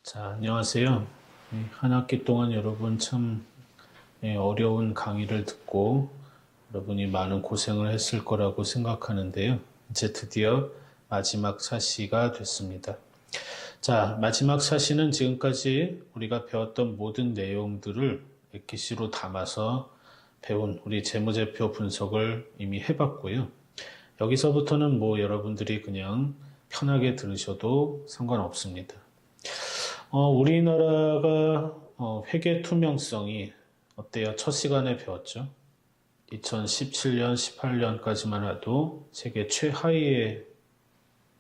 자, 안녕하세요. 한 학기 동안 여러분 참 어려운 강의를 듣고 여러분이 많은 고생을 했을 거라고 생각하는데요. 이제 드디어 마지막 차시가 됐습니다. 자, 마지막 차시는 지금까지 우리가 배웠던 모든 내용들을 엑기시로 담아서 배운 우리 재무제표 분석을 이미 해봤고요. 여기서부터는 뭐 여러분들이 그냥 편하게 들으셔도 상관없습니다. 우리나라가 회계 투명성이 어때요? 첫 시간에 배웠죠. 2017년, 18년까지만 해도 세계 최하위에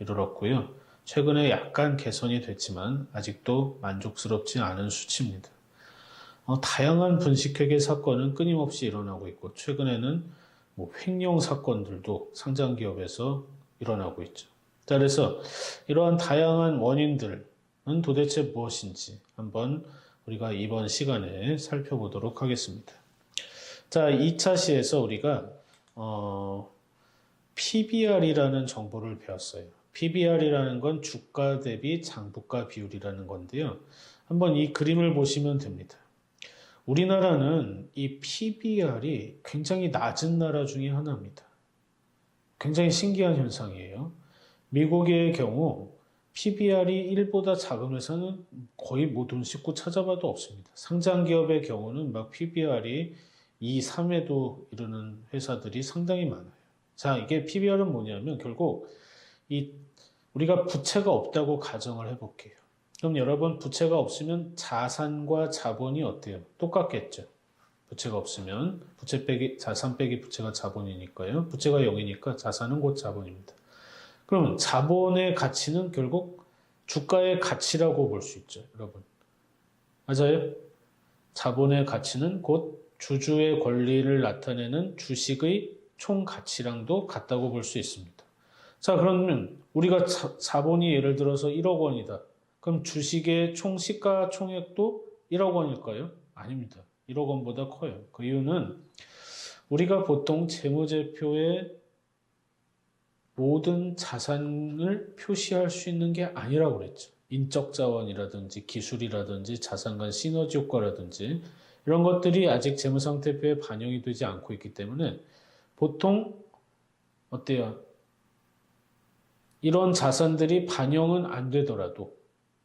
이르렀고요. 최근에 약간 개선이 됐지만 아직도 만족스럽지 않은 수치입니다. 다양한 분식회계 사건은 끊임없이 일어나고 있고 최근에는 뭐 횡령 사건들도 상장기업에서 일어나고 있죠. 자, 그래서 이러한 다양한 원인들은 도대체 무엇인지 한번 우리가 이번 시간에 살펴보도록 하겠습니다. 자, 2차 시에서 우리가 PBR이라는 정보를 배웠어요. PBR이라는 건 주가 대비 장부가 비율이라는 건데요. 한번 이 그림을 보시면 됩니다. 우리나라는 이 PBR이 굉장히 낮은 나라 중에 하나입니다. 굉장히 신기한 현상이에요. 미국의 경우 PBR이 1보다 작은 회사는 거의 뭐 돈 씻고 찾아봐도 없습니다. 상장 기업의 경우는 막 PBR이 2, 3에도 이르는 회사들이 상당히 많아요. 자, 이게 PBR은 뭐냐면 결국 우리가 부채가 없다고 가정을 해볼게요. 그럼 여러분 부채가 없으면 자산과 자본이 어때요? 똑같겠죠. 부채가 없으면 부채 빼기 자산 빼기 부채가 자본이니까요. 부채가 0이니까 자산은 곧 자본입니다. 그러면 자본의 가치는 결국 주가의 가치라고 볼 수 있죠, 여러분. 맞아요? 자본의 가치는 곧 주주의 권리를 나타내는 주식의 총 가치랑도 같다고 볼 수 있습니다. 자, 그러면 우리가 자본이 예를 들어서 1억 원이다. 그럼 주식의 총 시가총액도 1억 원일까요? 아닙니다. 1억 원보다 커요. 그 이유는 우리가 보통 재무제표에 모든 자산을 표시할 수 있는 게 아니라고 그랬죠. 인적 자원이라든지 기술이라든지 자산 간 시너지 효과라든지 이런 것들이 아직 재무상태표에 반영이 되지 않고 있기 때문에 보통 어때요? 이런 자산들이 반영은 안 되더라도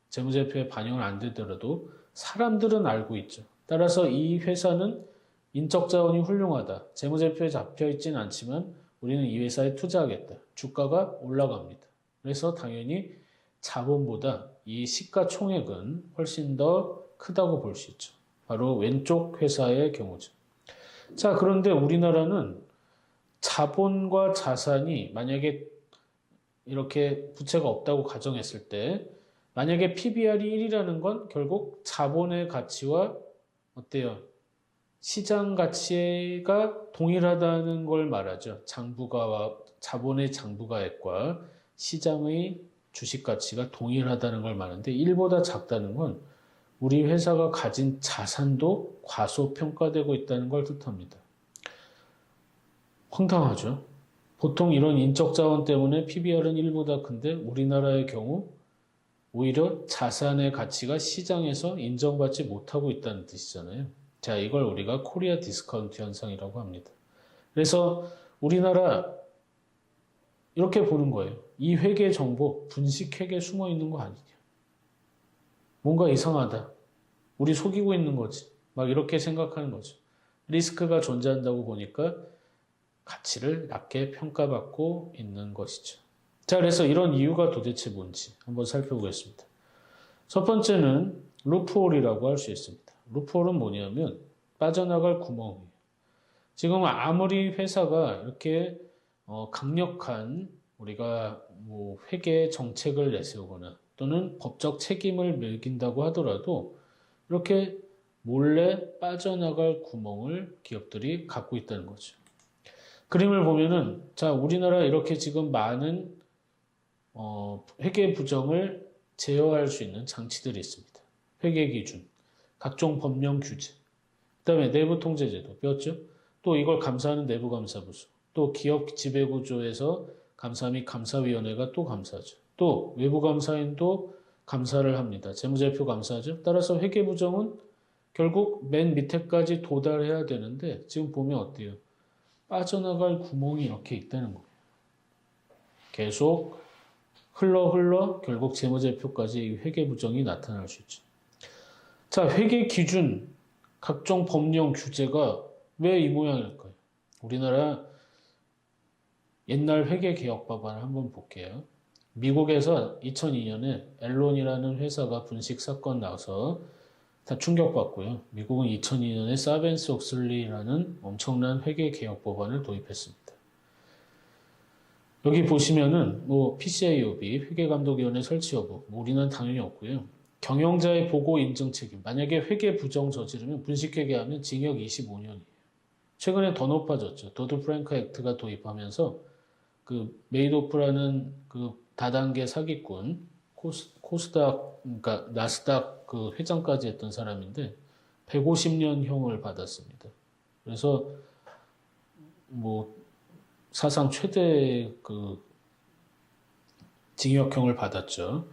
재무제표에 반영은 안 되더라도 사람들은 알고 있죠. 따라서 이 회사는 인적 자원이 훌륭하다. 재무제표에 잡혀 있지는 않지만 우리는 이 회사에 투자하겠다. 주가가 올라갑니다. 그래서 당연히 자본보다 이 시가총액은 훨씬 더 크다고 볼 수 있죠. 바로 왼쪽 회사의 경우죠. 자, 그런데 우리나라는 자본과 자산이 만약에 이렇게 부채가 없다고 가정했을 때 만약에 PBR이 1이라는 건 결국 자본의 가치와 어때요? 시장 가치가 동일하다는 걸 말하죠. 장부가와 자본의 장부가액과 시장의 주식 가치가 동일하다는 걸 말하는데 1보다 작다는 건 우리 회사가 가진 자산도 과소평가되고 있다는 걸 뜻합니다. 황당하죠. 보통 이런 인적 자원 때문에 PBR은 1보다 큰데 우리나라의 경우 오히려 자산의 가치가 시장에서 인정받지 못하고 있다는 뜻이잖아요. 자, 이걸 우리가 코리아 디스카운트 현상이라고 합니다. 그래서 우리나라 이렇게 보는 거예요. 이 회계 정보, 분식 회계에 숨어 있는 거 아니냐. 뭔가 이상하다. 우리 속이고 있는 거지. 막 이렇게 생각하는 거죠. 리스크가 존재한다고 보니까 가치를 낮게 평가받고 있는 것이죠. 자, 그래서 이런 이유가 도대체 뭔지 한번 살펴보겠습니다. 첫 번째는 루프홀이라고 할 수 있습니다. 루프홀은 뭐냐면 빠져나갈 구멍이에요. 지금 아무리 회사가 이렇게 강력한 우리가 뭐 회계 정책을 내세우거나 또는 법적 책임을 매긴다고 하더라도 이렇게 몰래 빠져나갈 구멍을 기업들이 갖고 있다는 거죠. 그림을 보면은 자, 우리나라 이렇게 지금 많은 회계 부정을 제어할 수 있는 장치들이 있습니다. 회계 기준, 각종 법령 규제, 그 다음에 내부 통제제도 배웠죠? 또 이걸 감사하는 내부감사부서, 또 기업 지배구조에서 감사 및 감사위원회가 또 감사하죠. 또 외부감사인도 감사를 합니다. 재무제표 감사죠. 따라서 회계부정은 결국 맨 밑에까지 도달해야 되는데 지금 보면 어때요? 빠져나갈 구멍이 이렇게 있다는 거예요. 계속 흘러 결국 재무제표까지 이 회계부정이 나타날 수 있죠. 자, 회계 기준, 각종 법령 규제가 왜 이 모양일까요? 우리나라 옛날 회계개혁 법안을 한번 볼게요. 미국에서 2002년에 앨론이라는 회사가 분식 사건 나와서 다 충격받고요. 미국은 2002년에 사벤스 옥슬리라는 엄청난 회계개혁 법안을 도입했습니다. 여기 보시면은 뭐 PCAOB, 회계감독위원회 설치 여부, 뭐 우리는 당연히 없고요. 경영자의 보고 인증 책임. 만약에 회계 부정 저지르면 분식회계하면 징역 25년이에요. 최근에 더 높아졌죠. 도드 프랭크 액트가 도입하면서 그 메이도프라는 그 다단계 사기꾼 코스닥 그러니까 나스닥 그 회장까지 했던 사람인데 150년형을 받았습니다. 그래서 뭐 사상 최대 그 징역형을 받았죠.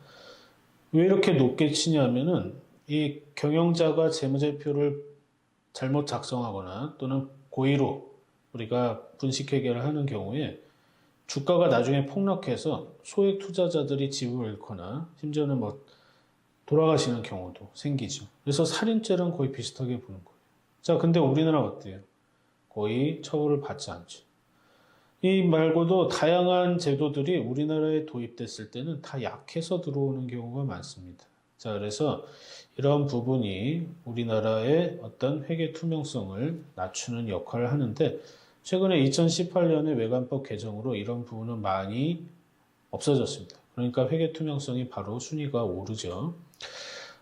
왜 이렇게 높게 치냐면은 이 경영자가 재무제표를 잘못 작성하거나 또는 고의로 우리가 분식회계를 하는 경우에 주가가 나중에 폭락해서 소액 투자자들이 집을 잃거나 심지어는 뭐 돌아가시는 경우도 생기죠. 그래서 살인죄랑 거의 비슷하게 보는 거예요. 자, 근데 우리나라 어때요? 거의 처벌을 받지 않죠. 이 말고도 다양한 제도들이 우리나라에 도입됐을 때는 다 약해서 들어오는 경우가 많습니다. 자, 그래서 이런 부분이 우리나라의 어떤 회계 투명성을 낮추는 역할을 하는데 최근에 2018년에 외관법 개정으로 이런 부분은 많이 없어졌습니다. 그러니까 회계 투명성이 바로 순위가 오르죠.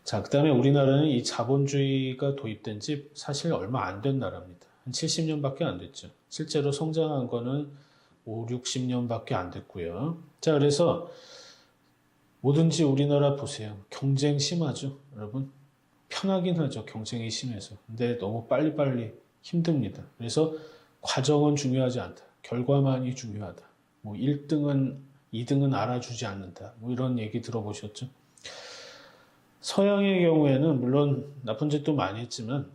자, 그 다음에 우리나라는 이 자본주의가 도입된 지 사실 얼마 안 된 나라입니다. 한 70년밖에 안 됐죠. 실제로 성장한 거는 5, 60년밖에 안 됐고요. 자, 그래서 뭐든지 우리나라 보세요. 경쟁 심하죠, 여러분? 편하긴 하죠, 경쟁이 심해서. 근데 너무 빨리빨리 힘듭니다. 그래서 과정은 중요하지 않다. 결과만이 중요하다. 뭐 1등은, 2등은 알아주지 않는다. 뭐 이런 얘기 들어보셨죠? 서양의 경우에는 물론 나쁜 짓도 많이 했지만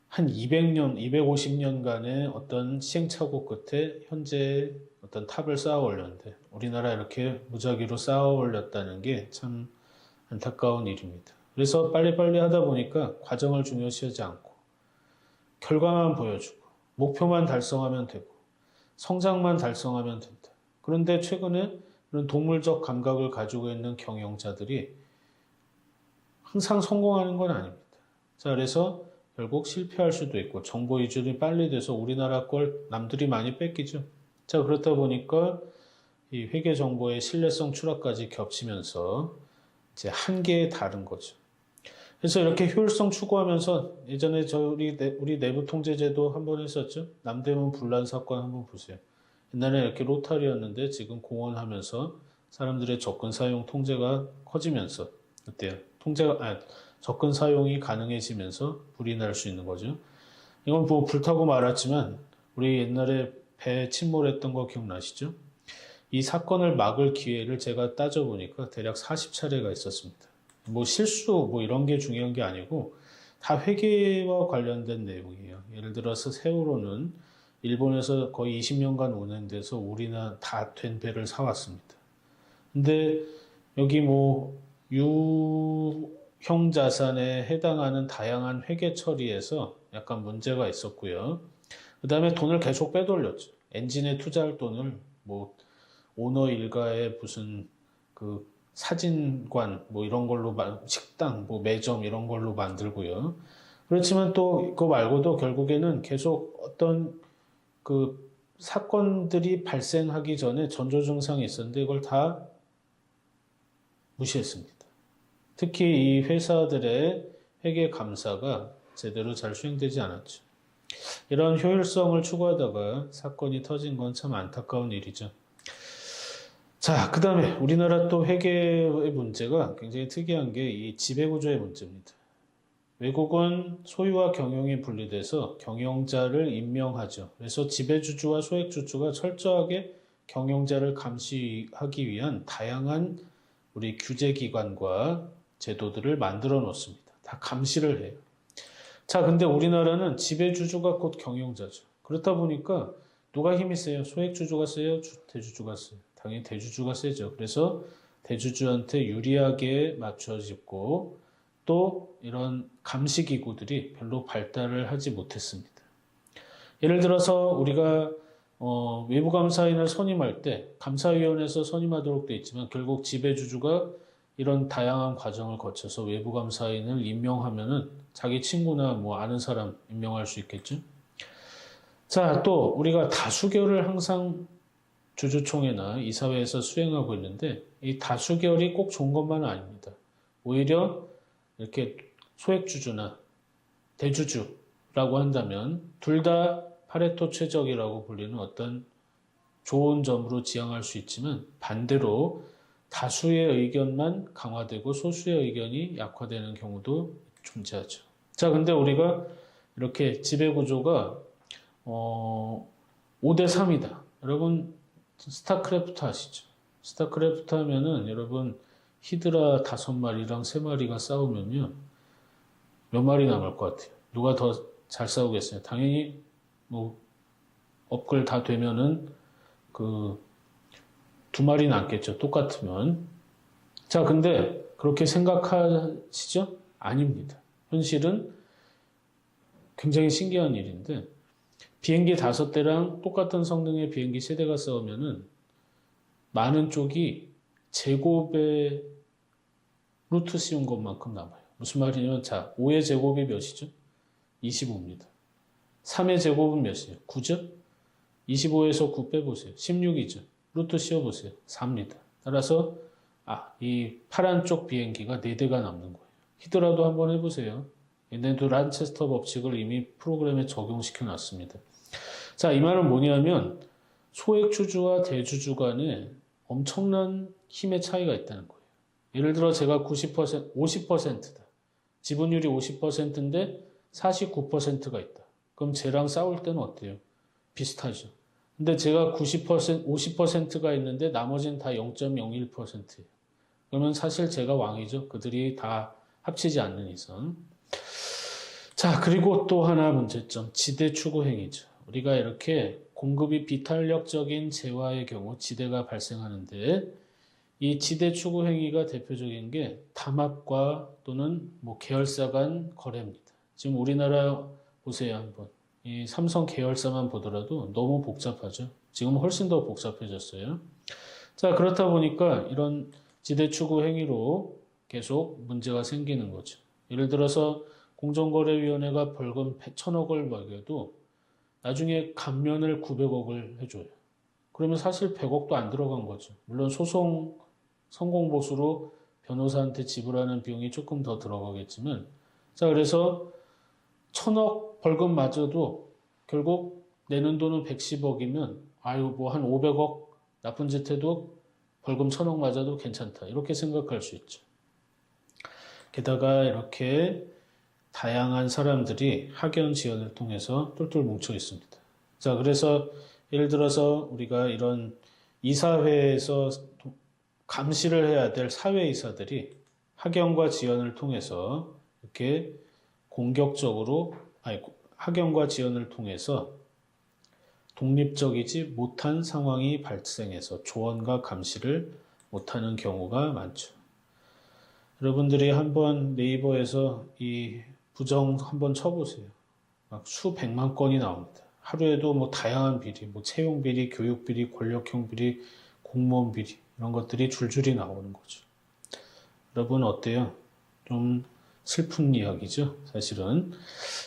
한 200년, 250년간의 어떤 시행착오 끝에 현재 어떤 탑을 쌓아 올렸는데 우리나라 이렇게 무작위로 쌓아 올렸다는 게 참 안타까운 일입니다. 그래서 빨리빨리 하다 보니까 과정을 중요시하지 않고 결과만 보여주고 목표만 달성하면 되고 성장만 달성하면 된다. 그런데 최근에 그런 동물적 감각을 가지고 있는 경영자들이 항상 성공하는 건 아닙니다. 자, 그래서 결국 실패할 수도 있고 정보 이전이 빨리 돼서 우리나라 걸 남들이 많이 뺏기죠. 자, 그렇다 보니까 이 회계 정보의 신뢰성 추락까지 겹치면서 이제 한계에 다른 거죠. 그래서 이렇게 효율성 추구하면서 예전에 우리 내부 통제제도 한번 했었죠. 남대문 분란 사건 한번 보세요. 옛날에 이렇게 로타리였는데 지금 공원하면서 사람들의 접근 사용 통제가 커지면서 어때요? 접근 사용이 가능해지면서 불이 날 수 있는 거죠. 이건 뭐 불타고 말았지만 우리 옛날에 배 침몰했던 거 기억나시죠? 이 사건을 막을 기회를 제가 따져보니까 대략 40차례가 있었습니다. 뭐 실수 뭐 이런 게 중요한 게 아니고 다 회계와 관련된 내용이에요. 예를 들어서 세월호는 일본에서 거의 20년간 운행돼서 우리는 다 된 배를 사왔습니다. 근데 여기 뭐 유형 자산에 해당하는 다양한 회계 처리에서 약간 문제가 있었고요. 그 다음에 돈을 계속 빼돌렸죠. 엔진에 투자할 돈을 뭐 오너 일가의 무슨 그 사진관 뭐 이런 걸로 식당 뭐 매점 이런 걸로 만들고요. 그렇지만 또 그거 말고도 결국에는 계속 어떤 그 사건들이 발생하기 전에 전조 증상이 있었는데 이걸 다 무시했습니다. 특히 이 회사들의 회계 감사가 제대로 잘 수행되지 않았죠. 이런 효율성을 추구하다가 사건이 터진 건 참 안타까운 일이죠. 자, 그 다음에 우리나라 또 회계의 문제가 굉장히 특이한 게 이 지배구조의 문제입니다. 외국은 소유와 경영이 분리돼서 경영자를 임명하죠. 그래서 지배주주와 소액주주가 철저하게 경영자를 감시하기 위한 다양한 우리 규제기관과 제도들을 만들어 놓습니다. 다 감시를 해요. 자, 근데 우리나라는 지배주주가 곧 경영자죠. 그렇다 보니까 누가 힘이 세요? 소액주주가 세요? 대주주가 세요? 당연히 대주주가 세죠. 그래서 대주주한테 유리하게 맞춰지고 또 이런 감시기구들이 별로 발달을 하지 못했습니다. 예를 들어서 우리가 외부감사인을 선임할 때 감사위원회에서 선임하도록 돼 있지만 결국 지배주주가 이런 다양한 과정을 거쳐서 외부감사인을 임명하면은 자기 친구나 뭐 아는 사람 임명할 수 있겠죠. 자, 또 우리가 다수결을 항상 주주총회나 이사회에서 수행하고 있는데 이 다수결이 꼭 좋은 것만은 아닙니다. 오히려 이렇게 소액주주나 대주주라고 한다면 둘 다 파레토 최적이라고 불리는 어떤 좋은 점으로 지향할 수 있지만 반대로 다수의 의견만 강화되고 소수의 의견이 약화되는 경우도 존재하죠. 자, 근데 우리가 이렇게 지배구조가 5대 3이다. 여러분 스타크래프트 아시죠? 스타크래프트 하면은 여러분 히드라 5마리랑 3마리가 싸우면요. 몇 마리 남을 것 같아요? 누가 더 잘 싸우겠어요? 당연히 뭐 업글 다 되면은 그 2마리 남겠죠. 똑같으면. 자, 근데 그렇게 생각하시죠? 아닙니다. 현실은 굉장히 신기한 일인데 비행기 5대랑 똑같은 성능의 비행기 3대가 싸우면은 많은 쪽이 제곱의 루트 씌운 것만큼 남아요. 무슨 말이냐면 자, 5의 제곱이 몇이죠? 25입니다. 3의 제곱은 몇이에요? 9죠? 25에서 9 빼보세요. 16이죠. 루트 씌워보세요. 4입니다. 따라서 이 파란 쪽 비행기가 4대가 남는 거예요. 히드라도 한번 해보세요. 얘네도 란체스터 법칙을 이미 프로그램에 적용시켜 놨습니다. 자, 이 말은 뭐냐면 소액주주와 대주주 간에 엄청난 힘의 차이가 있다는 거예요. 예를 들어 제가 90%, 50%다. 지분율이 50%인데 49%가 있다. 그럼 쟤랑 싸울 때는 어때요? 비슷하죠. 근데 제가 90%, 50%가 있는데 나머지는 다 0.01%예요. 그러면 사실 제가 왕이죠. 그들이 다 합치지 않는 이상. 자, 그리고 또 하나 문제점. 지대 추구 행위죠. 우리가 이렇게 공급이 비탄력적인 재화의 경우 지대가 발생하는데 이 지대 추구 행위가 대표적인 게 담합과 또는 뭐 계열사 간 거래입니다. 지금 우리나라 보세요 한번. 이 삼성 계열사만 보더라도 너무 복잡하죠. 지금 훨씬 더 복잡해졌어요. 자, 그렇다 보니까 이런 지대 추구 행위로 계속 문제가 생기는 거죠. 예를 들어서 공정거래위원회가 벌금 1,000억을 매겨도 나중에 감면을 900억을 해줘요. 그러면 사실 100억도 안 들어간 거죠. 물론 소송 성공보수로 변호사한테 지불하는 비용이 조금 더 들어가겠지만, 자, 그래서 1,000억 벌금 맞아도 결국 내는 돈은 110억이면 아유 뭐 한 500억 나쁜 짓 해도 벌금 1,000억 맞아도 괜찮다. 이렇게 생각할 수 있죠. 게다가 이렇게 다양한 사람들이 학연 지연을 통해서 똘똘 뭉쳐 있습니다. 자, 그래서 예를 들어서 우리가 이런 이사회에서 감시를 해야 될 사회이사들이 학연과 지연을 통해서 이렇게 공격적으로, 학연과 지연을 통해서 독립적이지 못한 상황이 발생해서 조언과 감시를 못하는 경우가 많죠. 여러분들이 한번 네이버에서 이 부정 한번 쳐보세요. 막 수백만 건이 나옵니다. 하루에도 뭐 다양한 비리, 뭐 채용 비리, 교육 비리, 권력형 비리, 공무원 비리 이런 것들이 줄줄이 나오는 거죠. 여러분 어때요? 좀 슬픈 이야기죠, 사실은.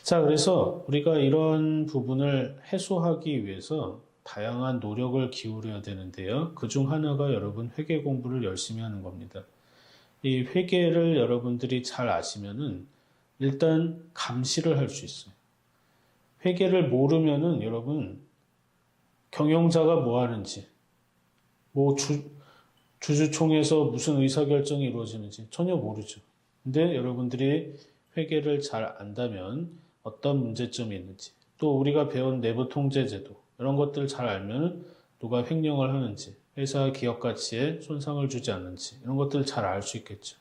자, 그래서 우리가 이런 부분을 해소하기 위해서 다양한 노력을 기울여야 되는데요. 그중 하나가 여러분 회계 공부를 열심히 하는 겁니다. 이 회계를 여러분들이 잘 아시면은 일단 감시를 할 수 있어요. 회계를 모르면은 여러분 경영자가 뭐 하는지, 뭐 주주총회에서 무슨 의사결정이 이루어지는지 전혀 모르죠. 근데 여러분들이 회계를 잘 안다면 어떤 문제점이 있는지, 또 우리가 배운 내부 통제제도 이런 것들을 잘 알면 누가 횡령을 하는지, 회사 기업 가치에 손상을 주지 않는지 이런 것들을 잘 알 수 있겠죠.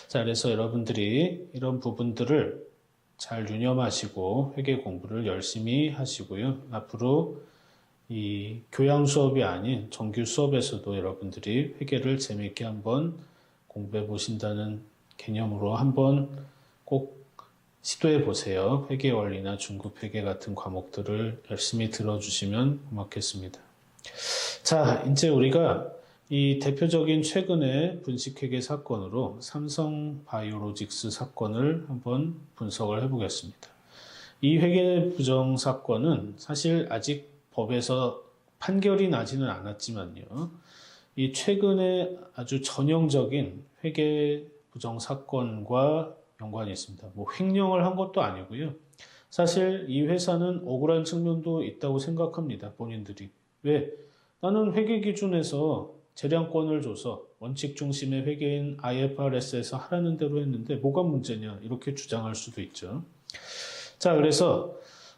자, 그래서 여러분들이 이런 부분들을 잘 유념하시고 회계 공부를 열심히 하시고요. 앞으로 이 교양 수업이 아닌 정규 수업에서도 여러분들이 회계를 재미있게 한번 공부해 보신다는 개념으로 한번 꼭 시도해 보세요. 회계 원리나 중급 회계 같은 과목들을 열심히 들어주시면 고맙겠습니다. 자, 이제 우리가 이 대표적인 최근의 분식회계 사건으로 삼성바이오로직스 사건을 한번 분석을 해보겠습니다. 이 회계 부정 사건은 사실 아직 법에서 판결이 나지는 않았지만요. 이 최근에 아주 전형적인 회계 부정 사건과 연관이 있습니다. 뭐 횡령을 한 것도 아니고요. 사실 이 회사는 억울한 측면도 있다고 생각합니다. 본인들이. 왜? 나는 회계 기준에서 재량권을 줘서 원칙 중심의 회계인 IFRS에서 하라는 대로 했는데 뭐가 문제냐 이렇게 주장할 수도 있죠. 자, 그래서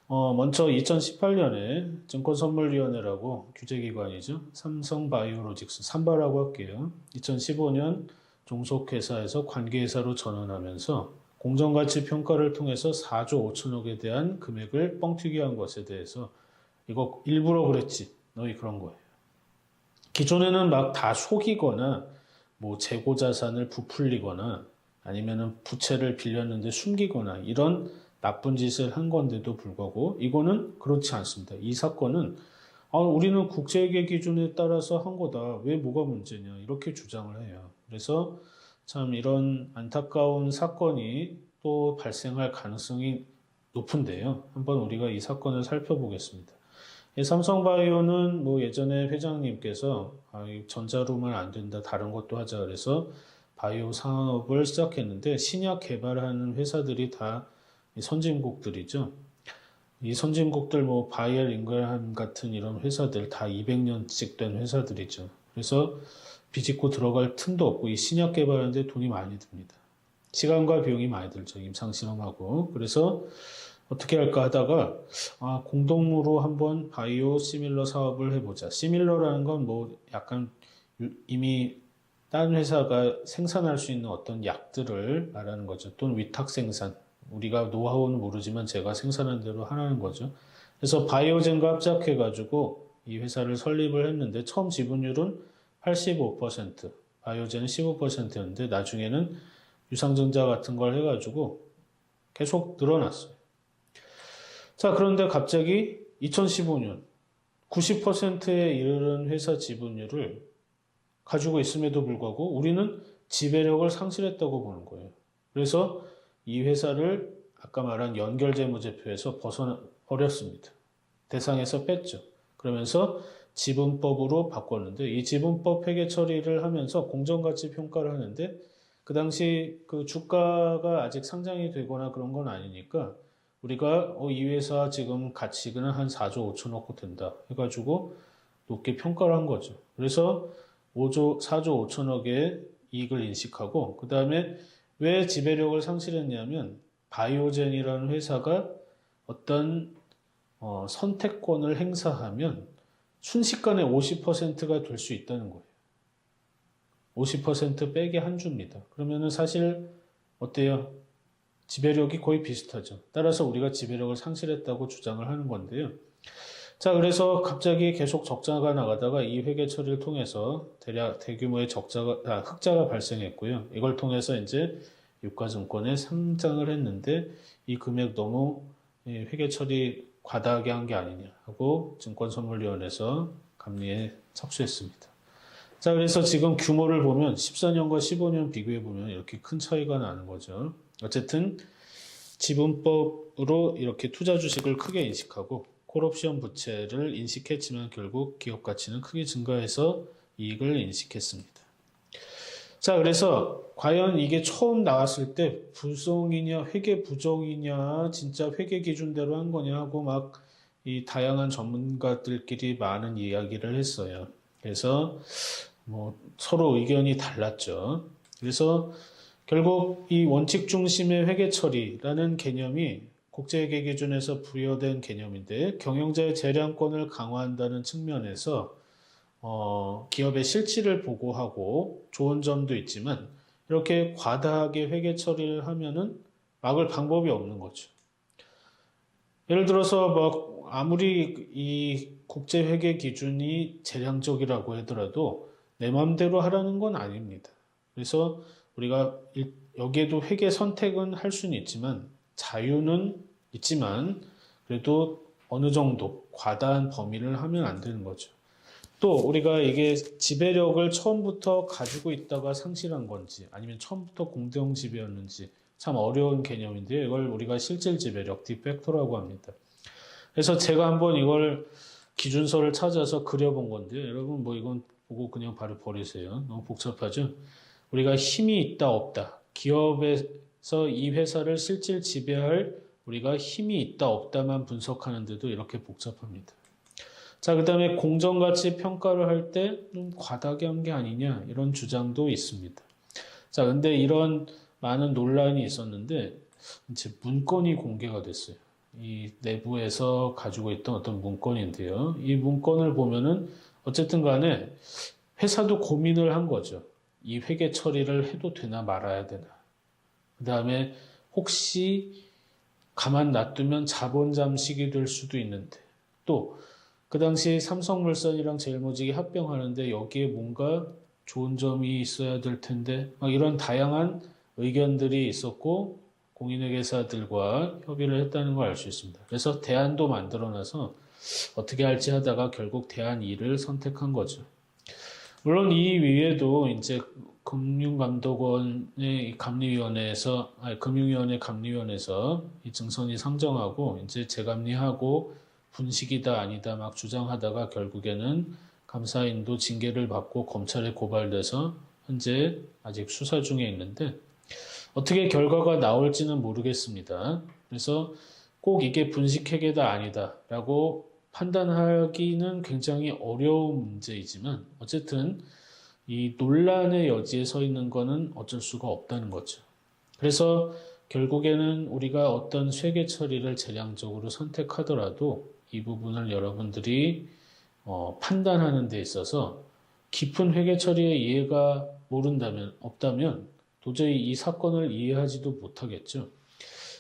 먼저 2018년에 증권선물위원회라고 규제기관이죠. 삼성바이오로직스, 삼바라고 할게요. 2015년 종속회사에서 관계회사로 전환하면서 공정가치 평가를 통해서 4조 5천억에 대한 금액을 뻥튀기 한 것에 대해서 이거 일부러 그랬지. 너희 그런 거예요. 기존에는 막 다 속이거나 뭐 재고 자산을 부풀리거나 아니면은 부채를 빌렸는데 숨기거나 이런 나쁜 짓을 한 건데도 불구하고 이거는 그렇지 않습니다. 이 사건은 우리는 국제회계 기준에 따라서 한 거다. 왜 뭐가 문제냐 이렇게 주장을 해요. 그래서 참 이런 안타까운 사건이 또 발생할 가능성이 높은데요. 한번 우리가 이 사건을 살펴보겠습니다. 삼성바이오는 뭐 예전에 회장님께서 전자로만 안 된다 다른 것도 하자 그래서 바이오 산업을 시작했는데 신약 개발하는 회사들이 다 선진국들이죠. 이 선진국들 뭐 바이엘 잉글햄 같은 이런 회사들 다 200년씩 된 회사들이죠. 그래서 비집고 들어갈 틈도 없고 이 신약 개발하는데 돈이 많이 듭니다. 시간과 비용이 많이 들죠. 임상실험하고. 그래서 어떻게 할까 하다가 공동으로 한번 바이오 시밀러 사업을 해보자. 시밀러라는 건 뭐 약간 이미 다른 회사가 생산할 수 있는 어떤 약들을 말하는 거죠. 또는 위탁 생산. 우리가 노하우는 모르지만 제가 생산한 대로 하라는 거죠. 그래서 바이오젠과 합작해가지고 이 회사를 설립을 했는데 처음 지분율은 85%, 바이오젠은 15%였는데 나중에는 유상증자 같은 걸 해가지고 계속 늘어났어요. 자, 그런데 갑자기 2015년 90%에 이르는 회사 지분율을 가지고 있음에도 불구하고 우리는 지배력을 상실했다고 보는 거예요. 그래서 이 회사를 아까 말한 연결재무제표에서 버렸습니다. 대상에서 뺐죠. 그러면서 지분법으로 바꿨는데 이 지분법 회계 처리를 하면서 공정가치 평가를 하는데 그 당시 그 주가가 아직 상장이 되거나 그런 건 아니니까 우리가 이 회사 지금 가치는 한 4조 5천억 된다 해가지고 높게 평가를 한 거죠. 그래서 4조 5천억의 이익을 인식하고 그 다음에 왜 지배력을 상실했냐면 바이오젠이라는 회사가 어떤 선택권을 행사하면 순식간에 50%가 될 수 있다는 거예요. 50% 빼기 한 주입니다. 그러면은 사실 어때요? 지배력이 거의 비슷하죠. 따라서 우리가 지배력을 상실했다고 주장을 하는 건데요. 자, 그래서 갑자기 계속 적자가 나가다가 이 회계 처리를 통해서 대규모의 흑자가 발생했고요. 이걸 통해서 이제 유가증권에 상장을 했는데 이 금액 너무 회계 처리 과다하게 한 게 아니냐 하고 증권선물위원회에서 감리에 착수했습니다. 자, 그래서 지금 규모를 보면 14년과 15년 비교해 보면 이렇게 큰 차이가 나는 거죠. 어쨌든 지분법으로 이렇게 투자 주식을 크게 인식하고 콜옵션 부채를 인식했지만 결국 기업 가치는 크게 증가해서 이익을 인식했습니다. 자, 그래서 과연 이게 처음 나왔을 때 부정이냐 회계 부정이냐 진짜 회계 기준대로 한 거냐 하고 막 이 다양한 전문가들끼리 많은 이야기를 했어요. 그래서 뭐 서로 의견이 달랐죠. 그래서 결국 이 원칙 중심의 회계 처리라는 개념이 국제회계 기준에서 부여된 개념인데 경영자의 재량권을 강화한다는 측면에서 기업의 실질을 보고하고 좋은 점도 있지만 이렇게 과다하게 회계 처리를 하면은 막을 방법이 없는 거죠. 예를 들어서 뭐 아무리 이 국제 회계 기준이 재량적이라고 하더라도 내 마음대로 하라는 건 아닙니다. 그래서 우리가 여기에도 회계 선택은 할 수는 있지만 자유는 있지만 그래도 어느 정도 과다한 범위를 하면 안 되는 거죠. 또 우리가 이게 지배력을 처음부터 가지고 있다가 상실한 건지 아니면 처음부터 공동 지배였는지 참 어려운 개념인데요. 이걸 우리가 실질 지배력, 디팩토라고 합니다. 그래서 제가 한번 이걸 기준서를 찾아서 그려본 건데요. 여러분 뭐 이건 보고 그냥 바로 버리세요. 너무 복잡하죠? 우리가 힘이 있다 없다. 기업에서 이 회사를 실질 지배할 우리가 힘이 있다 없다만 분석하는데도 이렇게 복잡합니다. 자, 그 다음에 공정가치 평가를 할 때 좀 과다하게 한 게 아니냐 이런 주장도 있습니다. 자, 근데 이런 많은 논란이 있었는데 이제 문건이 공개가 됐어요. 이 내부에서 가지고 있던 어떤 문건인데요. 이 문건을 보면은 어쨌든 간에 회사도 고민을 한 거죠. 이 회계 처리를 해도 되나 말아야 되나. 그 다음에 혹시 가만 놔두면 자본 잠식이 될 수도 있는데 또 그 당시 삼성물산이랑 제일모직이 합병하는데 여기에 뭔가 좋은 점이 있어야 될 텐데 막 이런 다양한 의견들이 있었고 공인회계사들과 협의를 했다는 걸 알 수 있습니다. 그래서 대안도 만들어놔서 어떻게 할지 하다가 결국 대안 2를 선택한 거죠. 물론 이 위에도 이제 금융감독원의 감리위원회에서 금융위원회 감리위원회에서 이 증선이 상정하고 이제 재감리하고 분식이다 아니다 막 주장하다가 결국에는 감사인도 징계를 받고 검찰에 고발돼서 현재 아직 수사 중에 있는데 어떻게 결과가 나올지는 모르겠습니다. 그래서 꼭 이게 분식회계다 아니다 라고 판단하기는 굉장히 어려운 문제이지만 어쨌든 이 논란의 여지에 서 있는 거는 어쩔 수가 없다는 거죠. 그래서 결국에는 우리가 어떤 회계 처리를 재량적으로 선택하더라도 이 부분을 여러분들이 판단하는 데 있어서 깊은 회계 처리의 이해가 없다면 도저히 이 사건을 이해하지도 못하겠죠.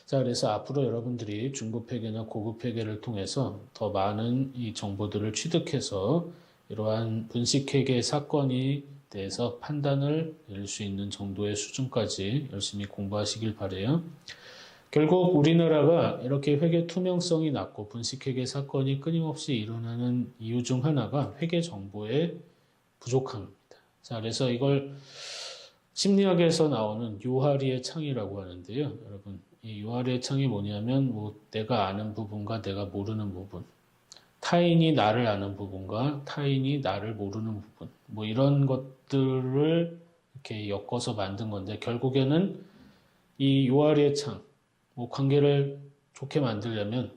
자, 그래서 앞으로 여러분들이 중급 회계나 고급 회계를 통해서 더 많은 이 정보들을 취득해서 이러한 분식 회계 사건에 대해서 판단을 내릴 수 있는 정도의 수준까지 열심히 공부하시길 바라요. 결국 우리나라가 이렇게 회계 투명성이 낮고 분식 회계 사건이 끊임없이 일어나는 이유 중 하나가 회계 정보의 부족함입니다. 자, 그래서 이걸 심리학에서 나오는 요하리의 창이라고 하는데요. 여러분, 이 요하리의 창이 뭐냐면 뭐 내가 아는 부분과 내가 모르는 부분, 타인이 나를 아는 부분과 타인이 나를 모르는 부분, 뭐 이런 것들을 이렇게 엮어서 만든 건데 결국에는 이 요하리의 창, 뭐 관계를 좋게 만들려면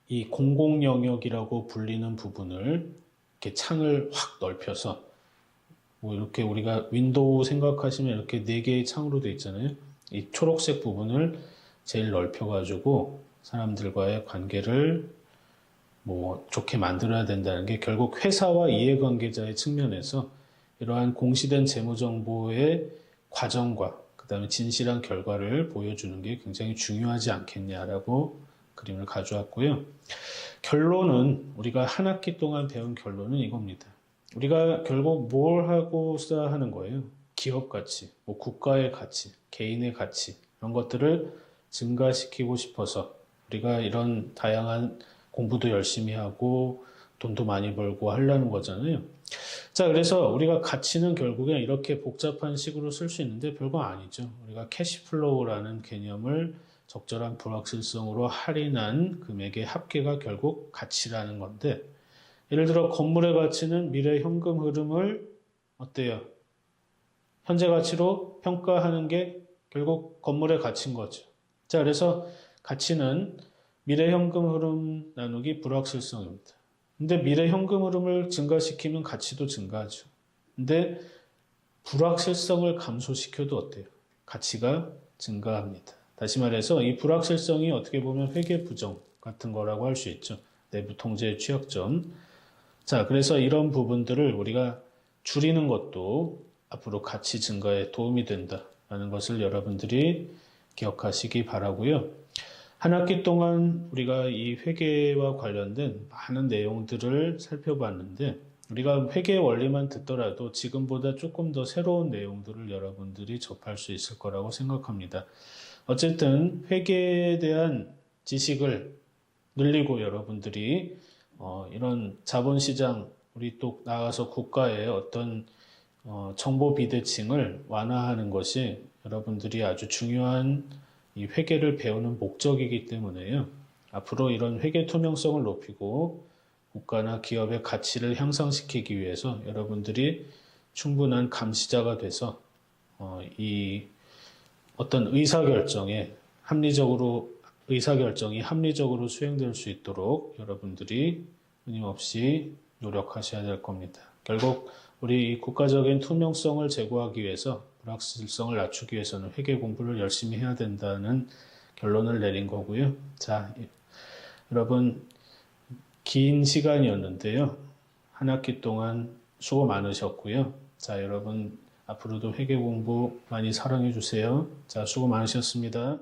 이 공공 영역이라고 불리는 부분을 이렇게 창을 확 넓혀서 뭐 이렇게 우리가 윈도우 생각하시면 이렇게 4개의 창으로 되어 있잖아요. 이 초록색 부분을 제일 넓혀가지고 사람들과의 관계를 뭐 좋게 만들어야 된다는 게 결국 회사와 이해관계자의 측면에서 이러한 공시된 재무정보의 과정과 그 다음에 진실한 결과를 보여주는 게 굉장히 중요하지 않겠냐라고 그림을 가져왔고요. 결론은 우리가 한 학기 동안 배운 결론은 이겁니다. 우리가 결국 뭘 하고자 하는 거예요? 기업 가치, 뭐 국가의 가치, 개인의 가치 이런 것들을 증가시키고 싶어서 우리가 이런 다양한 공부도 열심히 하고 돈도 많이 벌고 하려는 거잖아요. 자, 그래서 우리가 가치는 결국엔 이렇게 복잡한 식으로 쓸 수 있는데 별거 아니죠. 우리가 캐시플로우라는 개념을 적절한 불확실성으로 할인한 금액의 합계가 결국 가치라는 건데 예를 들어 건물의 가치는 미래 현금 흐름을 어때요? 현재 가치로 평가하는 게 결국 건물의 가치인 거죠. 자, 그래서 가치는 미래 현금 흐름 나누기 불확실성입니다. 근데 미래 현금 흐름을 증가시키면 가치도 증가하죠. 근데 불확실성을 감소시켜도 어때요? 가치가 증가합니다. 다시 말해서 이 불확실성이 어떻게 보면 회계 부정 같은 거라고 할 수 있죠. 내부 통제의 취약점. 자, 그래서 이런 부분들을 우리가 줄이는 것도 앞으로 가치 증가에 도움이 된다라는 것을 여러분들이 기억하시기 바라고요. 한 학기 동안 우리가 이 회계와 관련된 많은 내용들을 살펴봤는데 우리가 회계 원리만 듣더라도 지금보다 조금 더 새로운 내용들을 여러분들이 접할 수 있을 거라고 생각합니다. 어쨌든 회계에 대한 지식을 늘리고 여러분들이 이런 자본시장, 우리 또 나아가서 국가의 어떤 정보 비대칭을 완화하는 것이 여러분들이 아주 중요한 이 회계를 배우는 목적이기 때문에요. 앞으로 이런 회계 투명성을 높이고 국가나 기업의 가치를 향상시키기 위해서 여러분들이 충분한 감시자가 돼서 이 어떤 의사결정이 합리적으로 수행될 수 있도록 여러분들이 끊임없이 노력하셔야 될 겁니다. 결국 우리 국가적인 투명성을 제고하기 위해서 불확실성을 낮추기 위해서는 회계 공부를 열심히 해야 된다는 결론을 내린 거고요. 자, 여러분 긴 시간이었는데요. 한 학기 동안 수고 많으셨고요. 자, 여러분 앞으로도 회계 공부 많이 사랑해 주세요. 자, 수고 많으셨습니다.